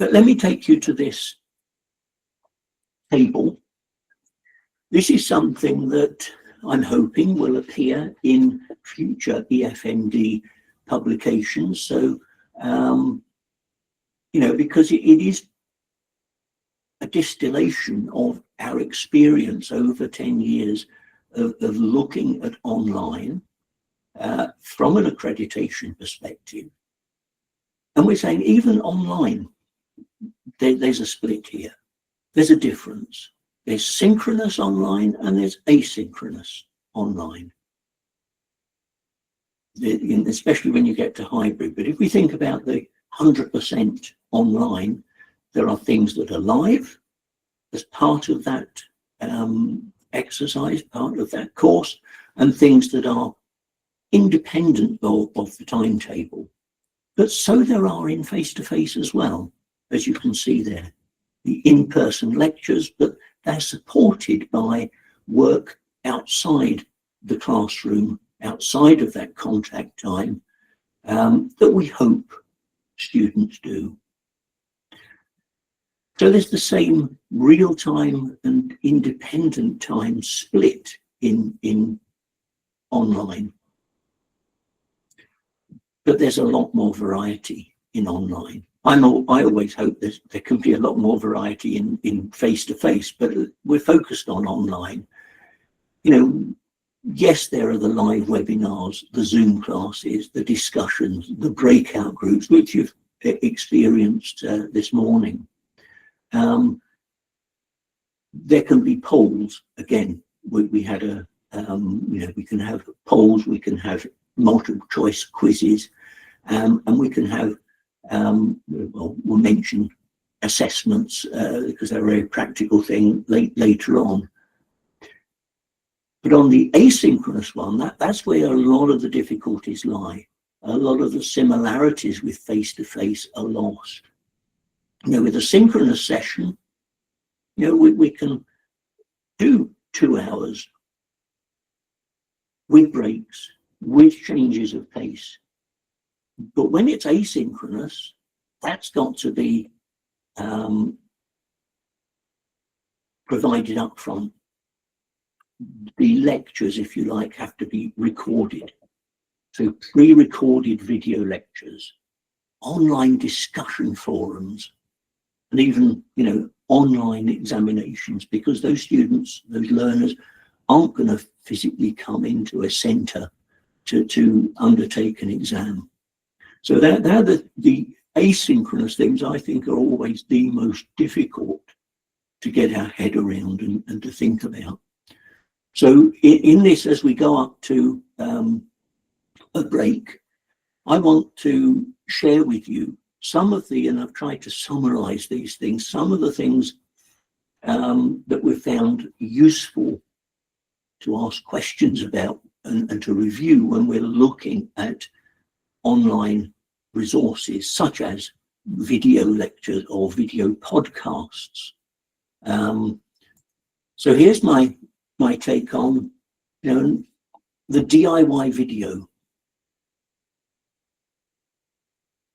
But let me take you to this table. This is something that I'm hoping will appear in future EFMD publications. So, you know, because it is a distillation of our experience over 10 years of looking at online from an accreditation perspective. And we're saying even online, there's a split here. There's a difference. There's synchronous online and there's asynchronous online, especially when you get to hybrid. But if we think about the 100% online, there are things that are live as part of that exercise, part of that course, and things that are independent of the timetable. But so there are in face-to-face as well, as you can see there, the in-person lectures, but they're supported by work outside the classroom, outside of that contact time, that we hope students do. So there's the same real-time and independent time split in online. But there's a lot more variety in online. I always hope there can be a lot more variety in face-to-face, but we're focused on online. You know, yes, there are the live webinars, the Zoom classes, the discussions, the breakout groups, which you've experienced this morning. There can be polls. Again, we had you know, we can have polls, we can have multiple choice quizzes, and we can have, well, we'll mention assessments because they're a very practical thing later on. But on the asynchronous one, that's where a lot of the difficulties lie. A lot of the similarities with face-to-face are lost. You know, with a synchronous session, you know, we can do 2 hours with breaks, with changes of pace. But when it's asynchronous, that's got to be provided up front. The lectures, if you like, have to be recorded. So pre-recorded video lectures, online discussion forums, and even, you know, online examinations, because those students, those learners, aren't going to physically come into a centre to undertake an exam. So they're the asynchronous things, I think, are always the most difficult to get our head around and to think about. So in this, as we go up to a break, I want to share with you some of the, and I've tried to summarize these things, some of the things that we've found useful to ask questions about and to review when we're looking at online resources such as video lectures or video podcasts. So here's my take on, you know, the DIY video.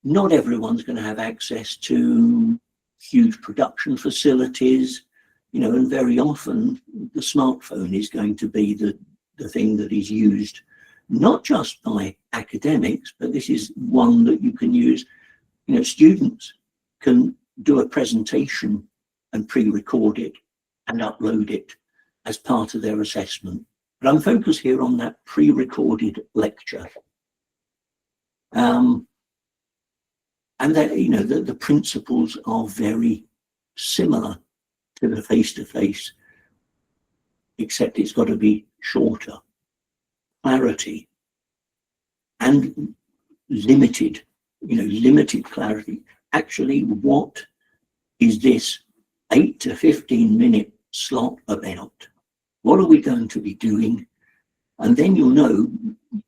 Not everyone's going to have access to huge production facilities, you know, and very often the smartphone is going to be the thing that is used, not just by academics, but this is one that you can use. You know, students can do a presentation and pre-record it and upload it as part of their assessment. But I'm focused here on that pre-recorded lecture. And that, you know, the principles are very similar to the face-to-face, except it's got to be shorter, clarity, and limited, you know, limited clarity. Actually, what is this 8 to 15 minute slot about? What are we going to be doing? And then you'll know,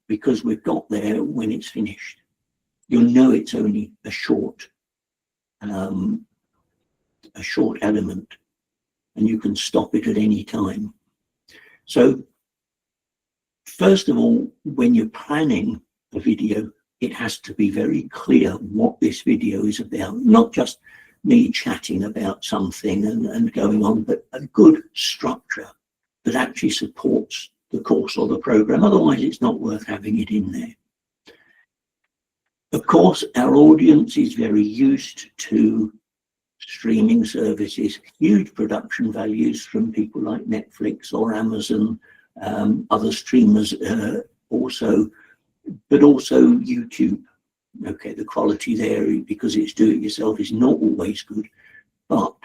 because we've got there when it's finished. You'll know it's only a short element, and you can stop it at any time. So first of all, when you're planning a video, it has to be very clear what this video is about, not just me chatting about something and going on, but a good structure that actually supports the course or the program. Otherwise, it's not worth having it in there. Of course, our audience is very used to streaming services, huge production values from people like Netflix or Amazon, other streamers also, but also YouTube. Okay, the quality there, because it's do-it-yourself, is not always good. But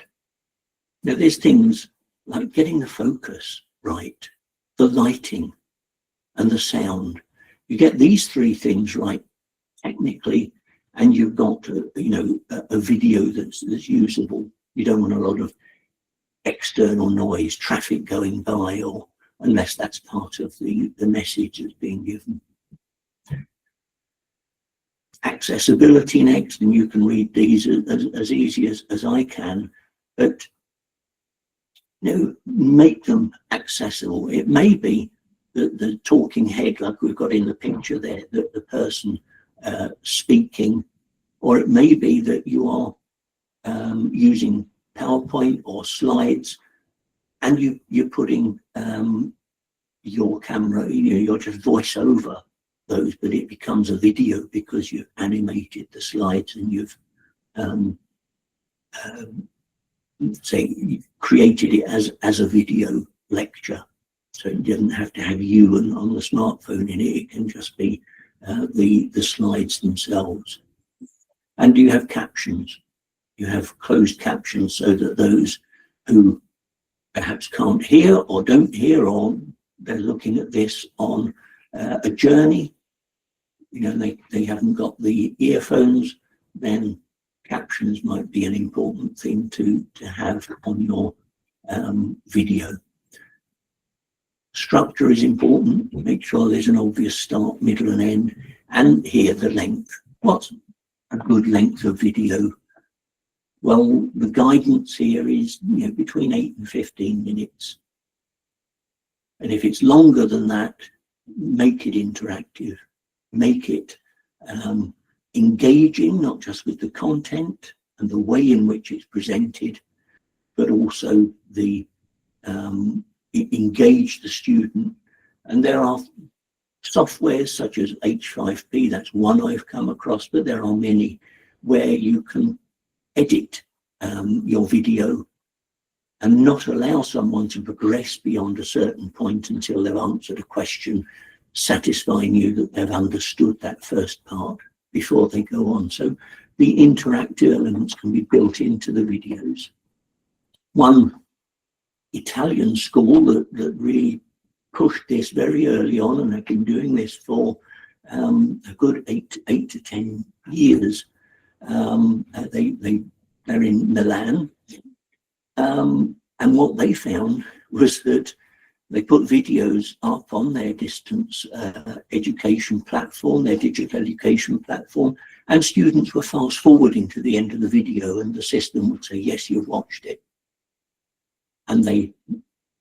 you know, there's things like getting the focus right, the lighting and the sound. You get these three things right technically, and you've got a video that's usable. You don't want a lot of external noise, traffic going by, or unless that's part of the message that's being given. Accessibility next, and you can read these as easy as I can, but make them accessible. It may be that the talking head, like we've got in the picture there, that the person speaking, or it may be that you are using PowerPoint or slides, and you're putting your camera, you're just voice over those, but it becomes a video because you've animated the slides and you've you've created it as a video lecture. So it doesn't have to have you on the smartphone in it. It can just be the slides themselves. And you have captions. You have closed captions so that those who perhaps can't hear or don't hear, or they're looking at this on a journey, they haven't got the earphones, then captions might be an important thing to have on your video. Structure is important. Make sure there's an obvious start, middle and end, and here the length. What's a good length of video? Well, the guidance here is between 8 and 15 minutes. And if it's longer than that, make it interactive. Make it engaging, not just with the content and the way in which it's presented, but also the engage the student. And there are softwares such as H5P, that's one I've come across, but there are many where you can edit your video and not allow someone to progress beyond a certain point until they've answered a question, satisfying you that they've understood that first part before they go on. So the interactive elements can be built into the videos. One Italian school that really pushed this very early on, and have been doing this for a good 8 to 10 years. They're in Milan, and what they found was that they put videos up on their distance education platform, their digital education platform, and students were fast forwarding to the end of the video, and the system would say, yes, you've watched it. And they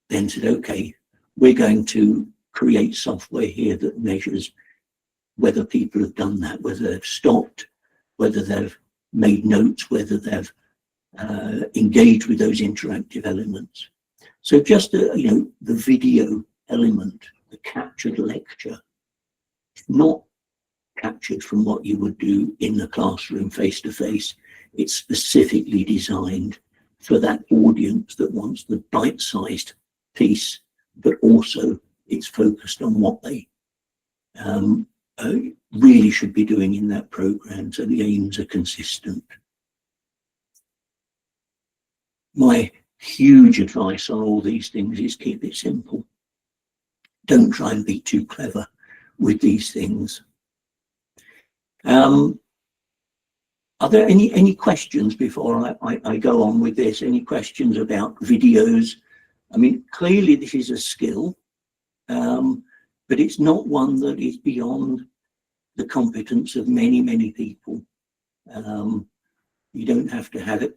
then said, okay, we're going to create software here that measures whether people have done that, whether they've stopped, whether they've made notes, whether they've engaged with those interactive elements. So just the video element, the captured lecture, not captured from what you would do in the classroom face to face. It's specifically designed for that audience that wants the bite-sized piece, but also it's focused on what they really should be doing in that program, so the aims are consistent. My huge advice on all these things is keep it simple. Don't try and be too clever with these things. Are there any questions before I go on with this? Any questions about videos? I mean, clearly this is a skill, but it's not one that is beyond the competence of many people. You don't have to have it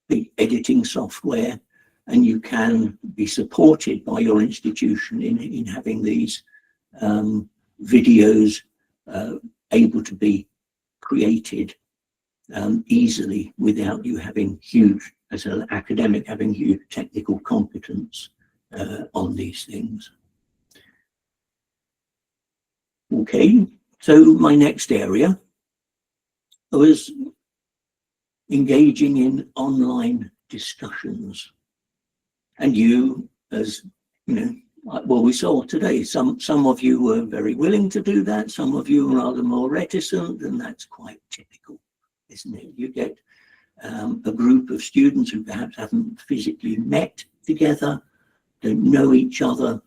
be editing software, and you can be supported by your institution in having these videos able to be created easily without you having huge, as an academic, having huge technical competence on these things. Okay, so my next area was engaging in online discussions. And you, as you know, well, we saw today, some of you were very willing to do that, some of you are rather more reticent, and that's quite typical, isn't it? You get a group of students who perhaps haven't physically met together, don't know each other,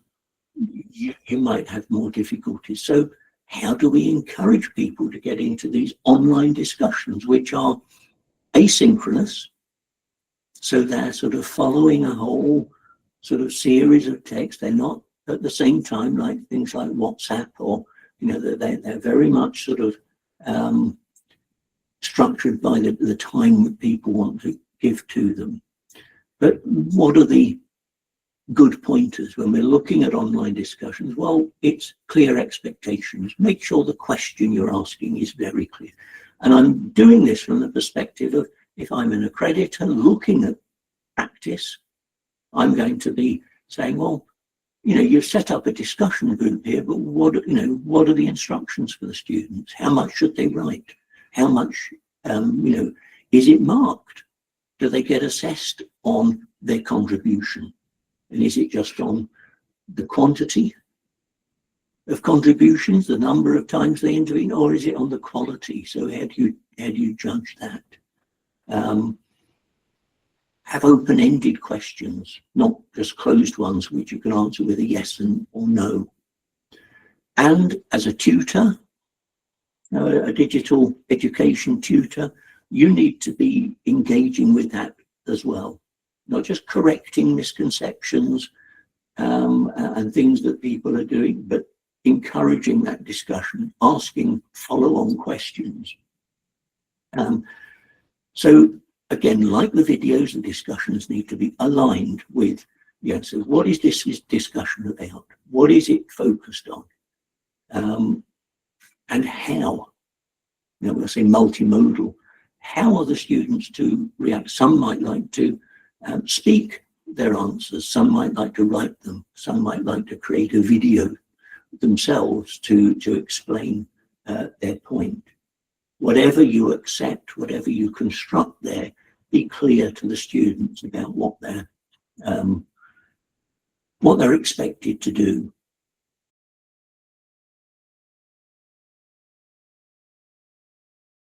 you might have more difficulties. So how do we encourage people to get into these online discussions, which are asynchronous? So they're sort of following a whole sort of series of text. They're not at the same time like things like WhatsApp, or, you know, they're very much sort of structured by the time that people want to give to them. But what are the good pointers when we're looking at online discussions? Well, it's clear expectations. Make sure the question you're asking is very clear. And I'm doing this from the perspective of, if I'm an accreditor looking at practice, I'm going to be saying, well, you know, you've set up a discussion group here, but what are the instructions for the students? How much should they write? How much, you know, is it marked? Do they get assessed on their contribution? And is it just on the quantity of contributions, the number of times they intervene, or is it on the quality? So how do you judge that? Have open-ended questions, not just closed ones which you can answer with a yes or no. And as a tutor, a digital education tutor, you need to be engaging with that as well. Not just correcting misconceptions and things that people are doing, but encouraging that discussion, asking follow-on questions. So again, like the videos, the discussions need to be aligned with, so what is this discussion about? What is it focused on? And how? When I say multimodal, how are the students to react? Some might like to speak their answers, some might like to write them, some might like to create a video themselves to explain their point. Whatever you accept, whatever you construct there, be clear to the students about what they're expected to do.